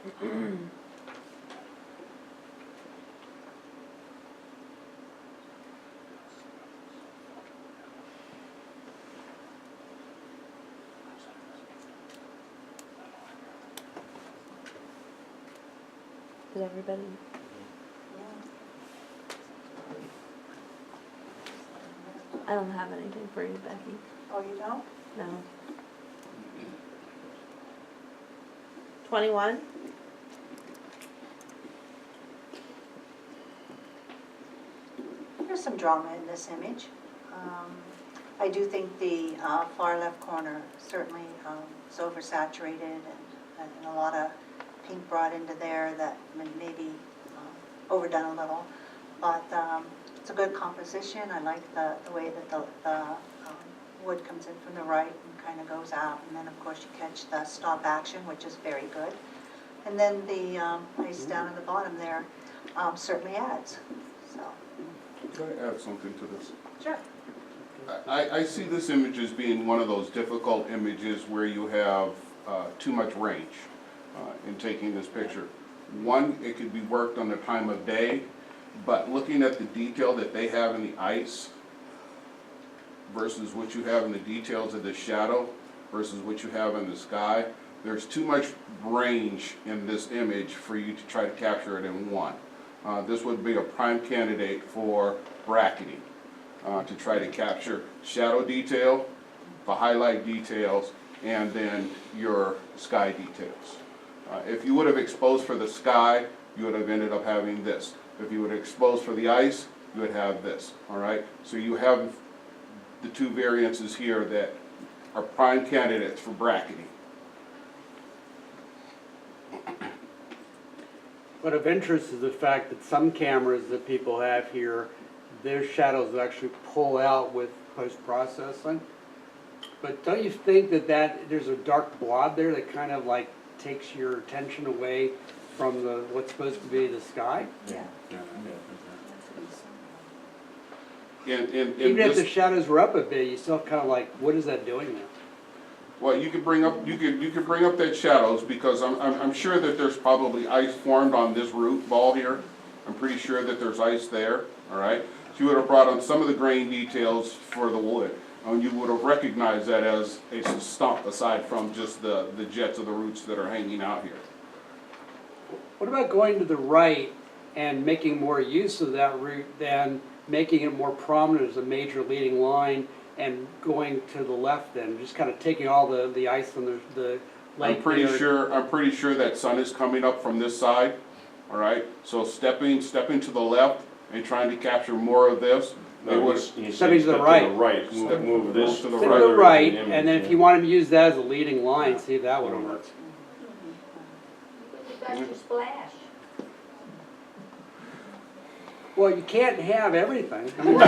Did everybody? I don't have anything for you, Becky. Oh, you don't? No. 21? There's some drama in this image. I do think the far left corner certainly is oversaturated and a lot of pink brought into there that maybe overdone a little. But it's a good composition. I like the way that the wood comes in from the right and kind of goes out. And then, of course, you catch the stop action, which is very good. And then the ice down at the bottom there certainly adds. So. Can I add something to this? Sure. I see this image as being one of those difficult images where you have too much range in taking this picture. One, it could be worked on the time of day, but looking at the detail that they have in the ice versus what you have in the details of the shadow versus what you have in the sky, there's too much range in this image for you to try to capture it in one. This would be a prime candidate for bracketing, to try to capture shadow detail, the highlight details, and then your sky details. If you would have exposed for the sky, you would have ended up having this. If you would have exposed for the ice, you would have this, all right? So you have the two variances here that are prime candidates for bracketing. But of interest is the fact that some cameras that people have here, their shadows actually pull out with post-processing. But don't you think that there's a dark blob there that kind of like takes your attention away from what's supposed to be the sky? Yeah. Even if the shadows were up a bit, you still kind of like, what is that doing now? Well, you could bring up that shadows because I'm sure that there's probably ice formed on this root ball here. I'm pretty sure that there's ice there. All right. So you would have brought on some of the grain details for the wood. You would have recognized that as a stump aside from just the jets of the roots that are hanging out here. What about going to the right and making more use of that root than making it more prominent as a major leading line and going to the left then, just kind of taking all the ice from the lake? I'm pretty sure that sun is coming up from this side. All right. So stepping to the left and trying to capture more of this. No, he's Stepping to the right. Move this to the To right. the right, and then if you want to use that as a leading line, see if that would work. That's your splash. Well, you can't have everything. I mean,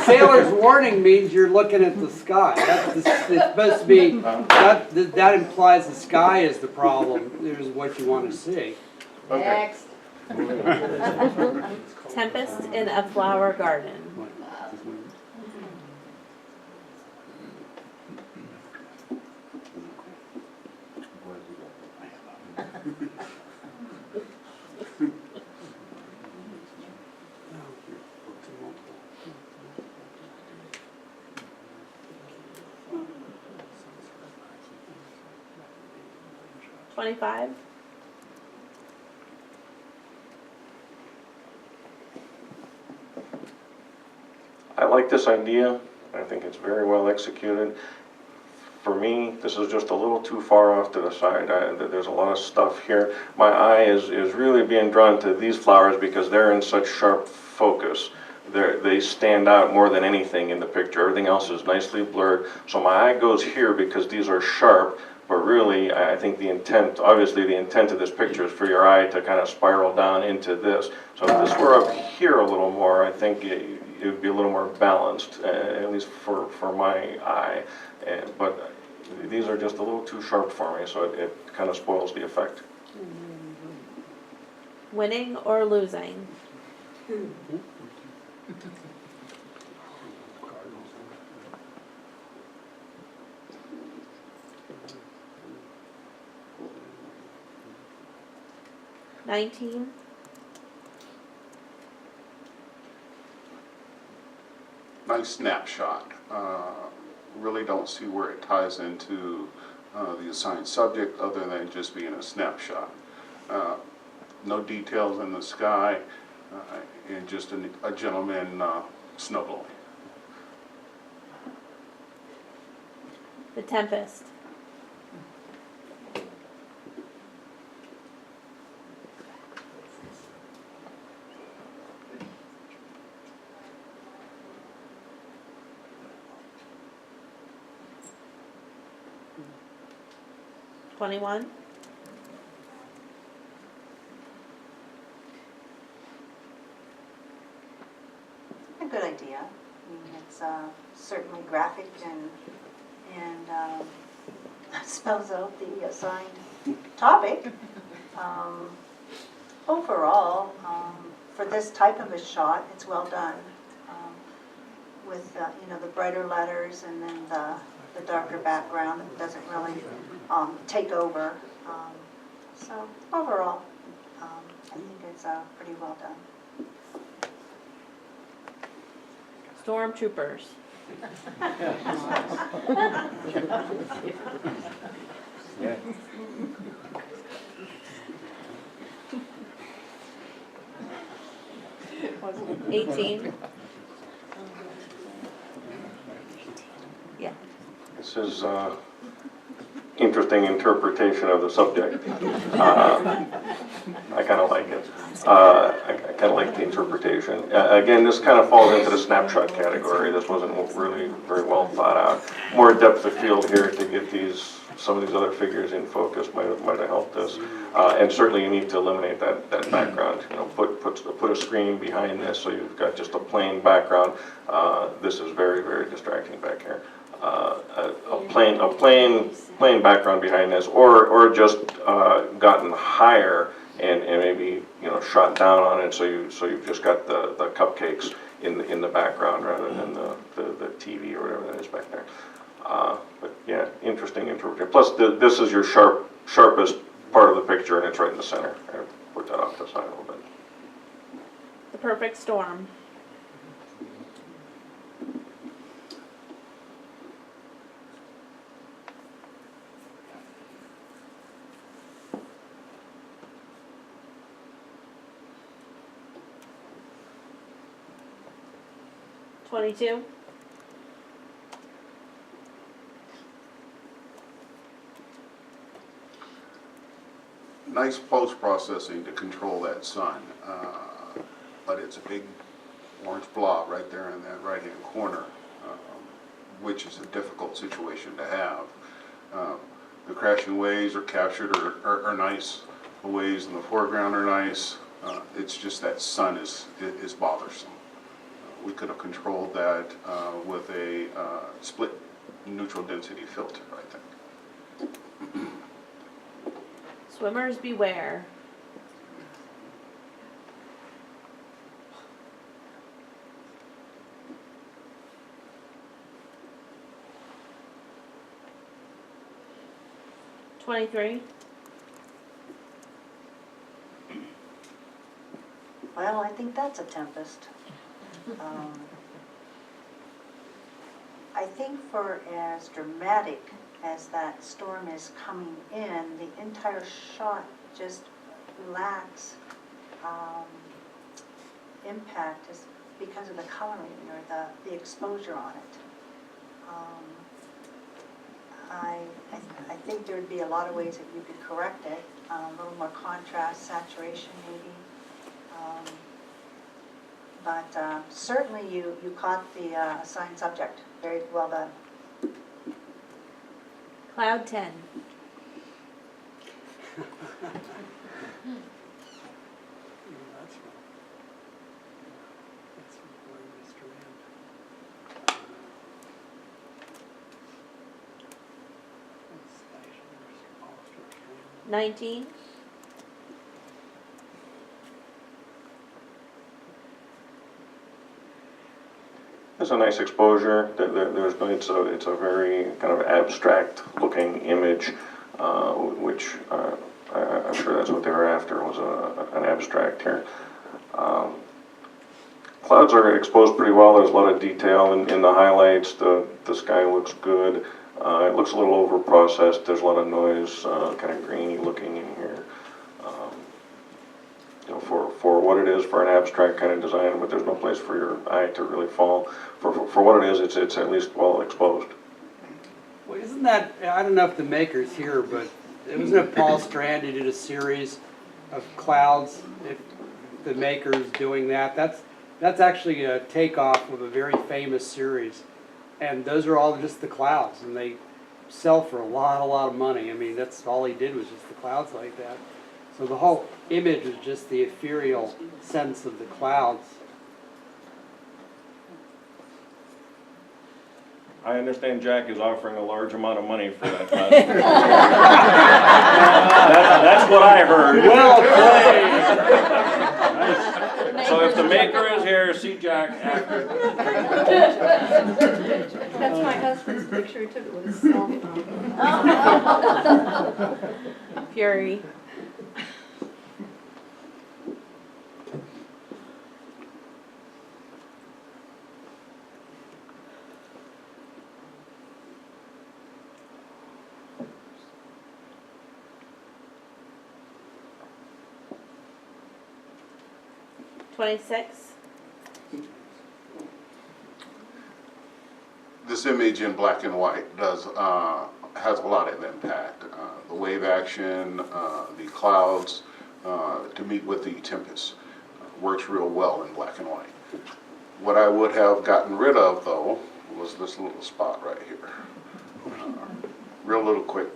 sailor's warning means you're looking at the sky. It's supposed to be, that implies the sky is the problem, is what you want to see. Okay. Next. Tempest in a flower garden. $25. I like this idea. I think it's very well executed. For me, this is just a little too far off to the side. There's a lot of stuff here. My eye is really being drawn to these flowers because they're in such sharp focus. They stand out more than anything in the picture. Everything else is nicely blurred. So my eye goes here because these are sharp, but really I think the intent, obviously the intent of this picture is for your eye to kind of spiral down into this. So if this were up here a little more, I think it would be a little more balanced, at least for my eye. But these are just a little too sharp for me, so it kind of spoils the effect. Winning or losing? 19. Nice snapshot. Really don't see where it ties into the assigned subject other than just being a snapshot. No details in the sky, and just a gentleman snowblowing. The Tempest. $21. A good idea. I mean, it's certainly graphic and spells out the assigned topic. Overall, for this type of a shot, it's well done. With you know, the brighter letters and then the darker background that doesn't really take over. So overall, I think it's pretty well done. Stormtroopers. Yeah. 18. Yeah. This is interesting interpretation of the subject. I kind of like it. I kind of like the interpretation. Again, this kind of falls into the snapshot category. This wasn't really very well thought out. More depth of field here to get some of these other figures in focus might have helped us. And certainly you need to eliminate that background. You know, put a screen behind this so you've got just a plain background. This is very, very distracting back here. A plain background behind this, or just gotten higher and maybe, you know, shot down on it, so you've just got the cupcakes in the background rather than the TV or whatever that is back there. But yeah, interesting interpretation. Plus, this is your sharpest part of the picture, and it's right in the center. I put that off to the side a little bit. The Perfect Storm. $22. Nice post-processing to control that sun, but it's a big orange blob right there in that right-hand corner, which is a difficult situation to have. The crashing waves are captured are nice. The waves in the foreground are nice. It's just that sun is bothersome. We could have controlled that with a split neutral density filter, I think. Swimmers beware. $23. Well, I think that's a tempest. I think for as dramatic as that storm is coming in, the entire shot just lacks impact is because of the coloring or the exposure on it. I think there would be a lot of ways that you could correct it, a little more contrast, saturation maybe. But certainly you caught the assigned subject. Very well done. Cloud 10. $19. It's a nice exposure. It's a very kind of abstract looking image, which I'm sure that's what they were after, was an abstract here. Clouds are exposed pretty well. There's a lot of detail in the highlights. The sky looks good. It looks a little over-processed. There's a lot of noise, kind of grainy looking in here. You know, for what it is, for an abstract kind of design, but there's no place for your eye to really fall. For what it is, it's at least well exposed. Well, isn't that, I don't know if the maker's here, but wasn't it Paul Strand who did a series of clouds? If the maker's doing that, that's actually a takeoff of a very famous series. And those are all just the clouds, and they sell for a lot of money. I mean, that's all he did was just the clouds like that. So the whole image is just the ethereal sense of the clouds. I understand Jack is offering a large amount of money for that class. That's what I heard. Well played! So if the maker is here, see Jack after. That's my husband's picture, he took it with his cell phone. Fury. $26. This image in black and white has a lot of impact. The wave action, the clouds, to meet with the tempest, works real well in black and white. What I would have gotten rid of, though, was this little spot right here. Real little quick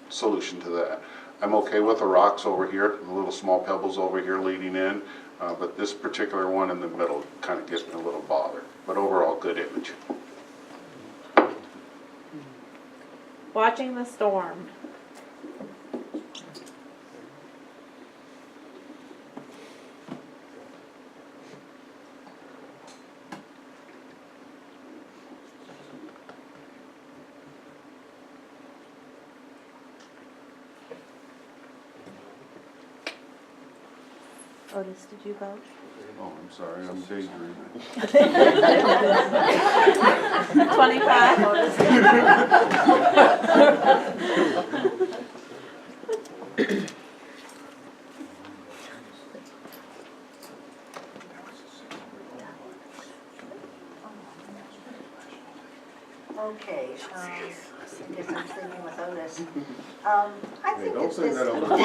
solution to that. I'm okay with the rocks over here, the little small pebbles over here leading in, but this particular one in the middle kind of gives me a little bother. But overall, good image. Watching the storm. Otis, did you vote? Oh, I'm sorry, I'm daydreaming. 25, Otis. Okay, I guess I'm thinking with Otis. I Hey, think don't it's say this. that over Okay,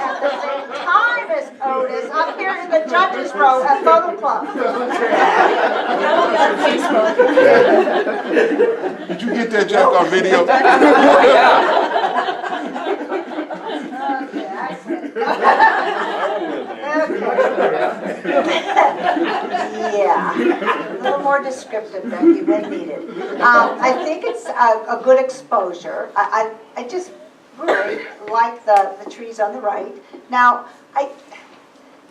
at the same time as Otis, I'm here in the judges' row at Photo Club. Did you get that, Jack, on video? Okay, I see. Yeah, a little more descriptive, Becky, when needed. I think it's a good exposure. I just really like the trees on the right. Now,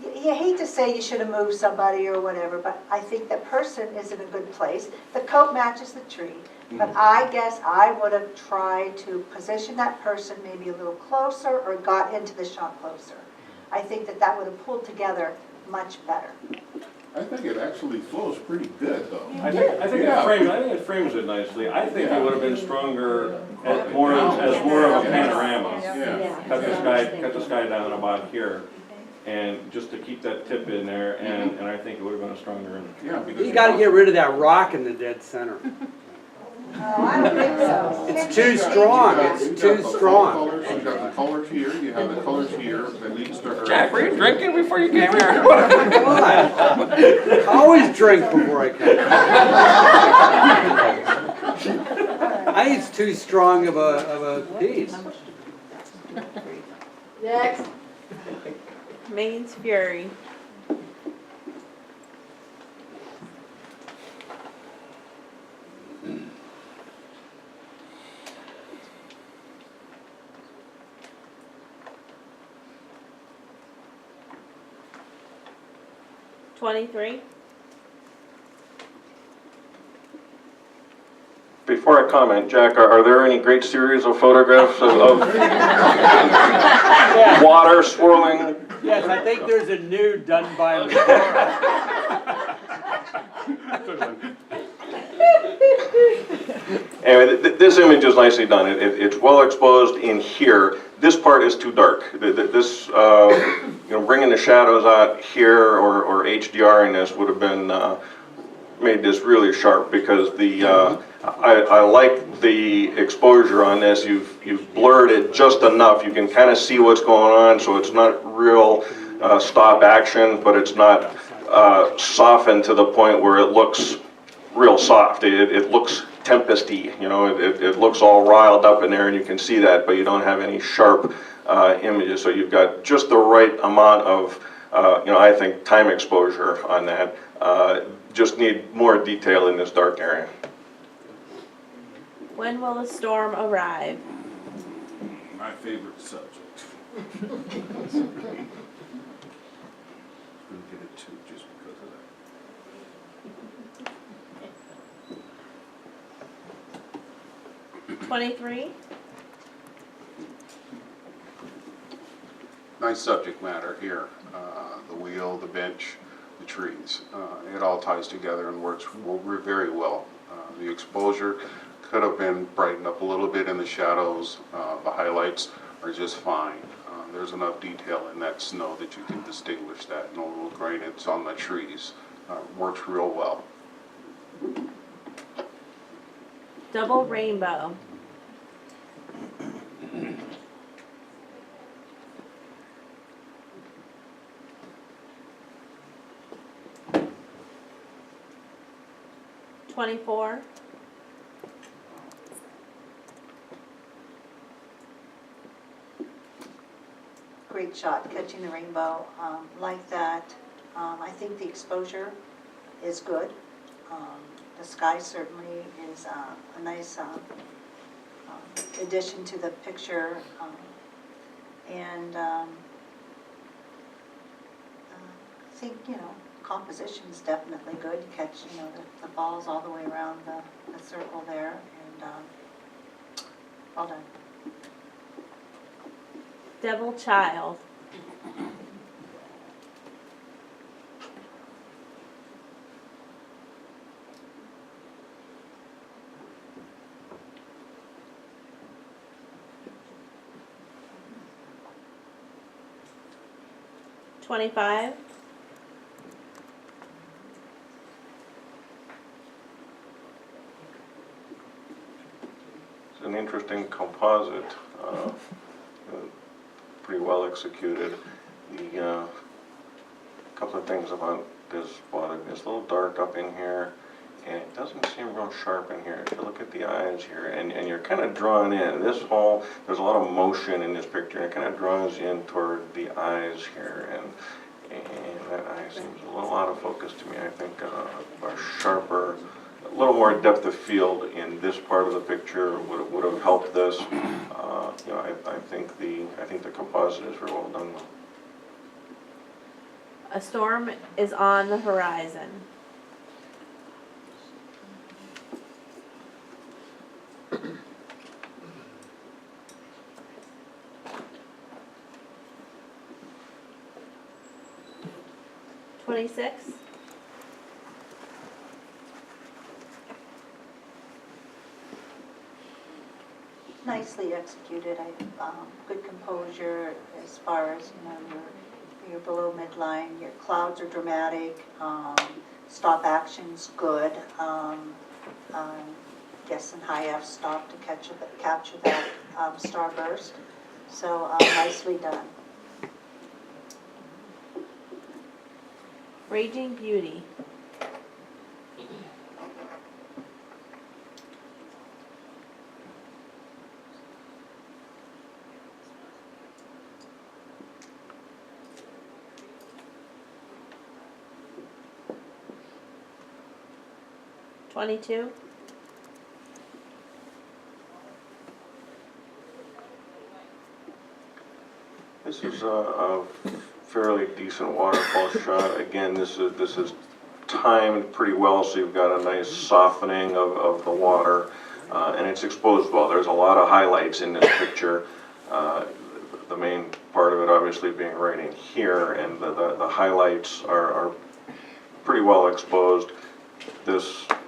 you hate to say you should have moved somebody or whatever, but I think the person is in a good place. The coat matches the tree, but I guess I would have tried to position that person maybe a little closer or got into the shot closer. I think that would have pulled together much better. I think it actually flows pretty good, though. I think it frames it nicely. I think it would have been stronger as more of a panorama. Yeah. Cut the sky down about here, and just to keep that tip in there, and I think it would have been a stronger image. Yeah, because You gotta get rid of that rock in the dead center. Oh, I don't think so. It's too strong, it's too strong. You got the colors here, you have the colors here that leads to her. Jack, were you drinking before you came here? Why? I always drink before I come. I think it's too strong of a piece. Next. Maine's Fury. $23. Before I comment, Jack, are there any great series of photographs of water swirling? Yes, I think there's a nude done by Medora. Anyway, this image is nicely done. It's well exposed in here. This part is too dark. This, bringing the shadows out here or HDRing this would have been made this really sharp, because I like the exposure on this. You've blurred it just enough. You can kind of see what's going on, so it's not real stop action, but it's not softened to the point where it looks real soft. It looks tempesty, it looks all riled up in there, and you can see that, but you don't have any sharp images. So you've got just the right amount of, I think, time exposure on that. Just need more detail in this dark area. When will the storm arrive? My favorite subject. I'm gonna get it too, just because of that. 23? Nice subject matter here. The wheel, the bench, the trees. It all ties together and works very well. The exposure could have been brightened up a little bit in the shadows. The highlights are just fine. There's enough detail in that snow that you can distinguish that. No little gradients on the trees. Works real well. Double rainbow. $24. Great shot, catching the rainbow, like that. I think the exposure is good. The sky certainly is a nice addition to the picture, and I think, composition is definitely good. You catch, the balls all the way around the circle there, and well done. Devil child. $25. It's an interesting composite, pretty well executed. The couple of things about this water, it's a little dark up in here, and it doesn't seem real sharp in here. If you look at the eyes here, and you're kind of drawn in. This whole, there's a lot of motion in this picture, and it kind of draws in toward the eyes here, and that eye seems a little out of focus to me. I think a sharper, a little more depth of field in this part of the picture would have helped this. I think the composite is very well done. A storm is on the horizon. $26. Nicely executed. Good composure as far as, you're below midline. Your clouds are dramatic. Stop action's good. Guess in high F stop to capture that starburst. So nicely done. Raging beauty. $22. This is a fairly decent waterfall shot. Again, this is timed pretty well, so you've got a nice softening of the water. and it's exposed well. There's a lot of highlights in this picture. The main part of it obviously being right in here, and the highlights are pretty well exposed.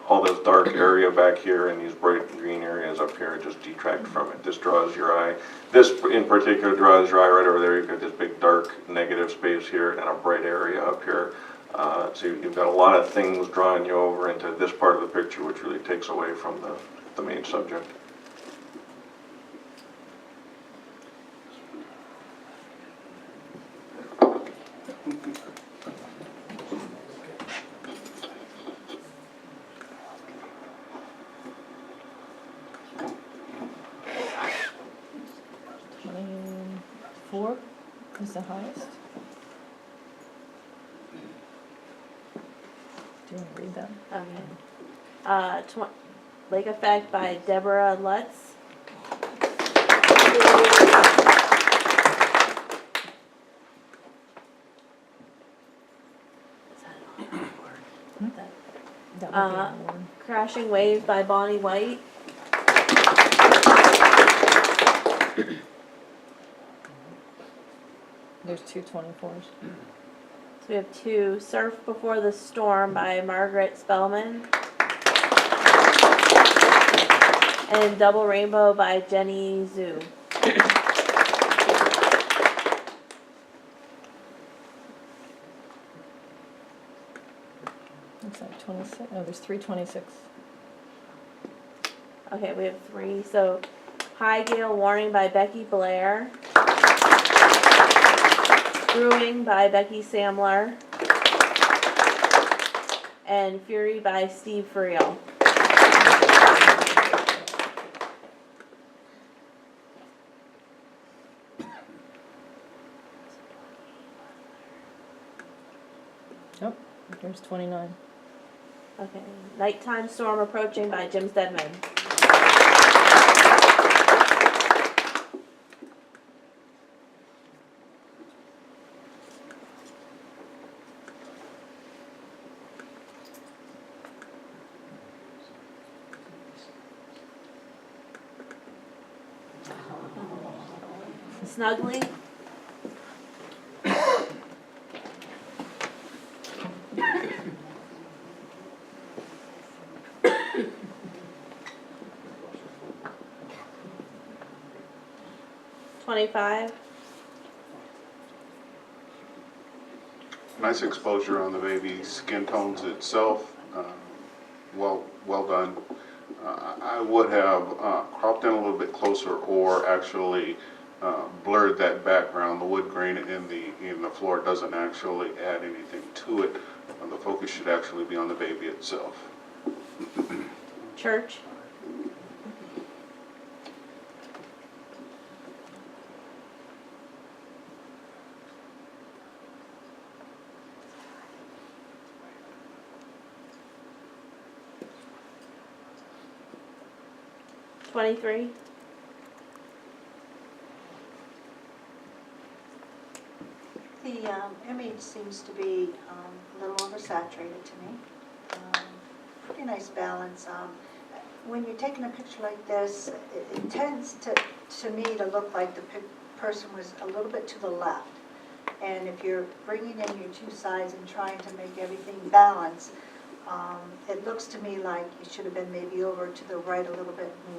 All this dark area back here and these bright green areas up here just detract from it. This draws your eye. This in particular draws your eye right over there. You've got this big dark negative space here and a bright area up here. So you've got a lot of things drawing you over into this part of the picture, which really takes away from the main subject. Four is the highest. Do you want to read that? Okay. Lake Effect by Deborah Lutz. That would be an award. Crashing Wave by Bonnie White. There's two 24s. So we have two. Surf Before the Storm by Margaret Spellman. And Double Rainbow by Jenny Zhu. Looks like 26. Oh, there's 326. Okay, we have three. So High Gale Warning by Becky Blair. Brewing by Becky Samler. And Fury by Steve Friel. Oh, there's 29. Okay. Nighttime Storm Approaching by Jim Stedman. Snuggling. $25. Nice exposure on the baby's skin tones itself. Well done. I would have cropped in a little bit closer, or actually blurred that background. The wood grain in the floor doesn't actually add anything to it. The focus should actually be on the baby itself. Church. $23. The image seems to be a little oversaturated to me. Pretty nice balance. When you're taking a picture like this, it tends to me to look like the person was a little bit to the left. And if you're bringing in your two sides and trying to make everything balance, it looks to me like you should have been maybe over to the right a little bit more.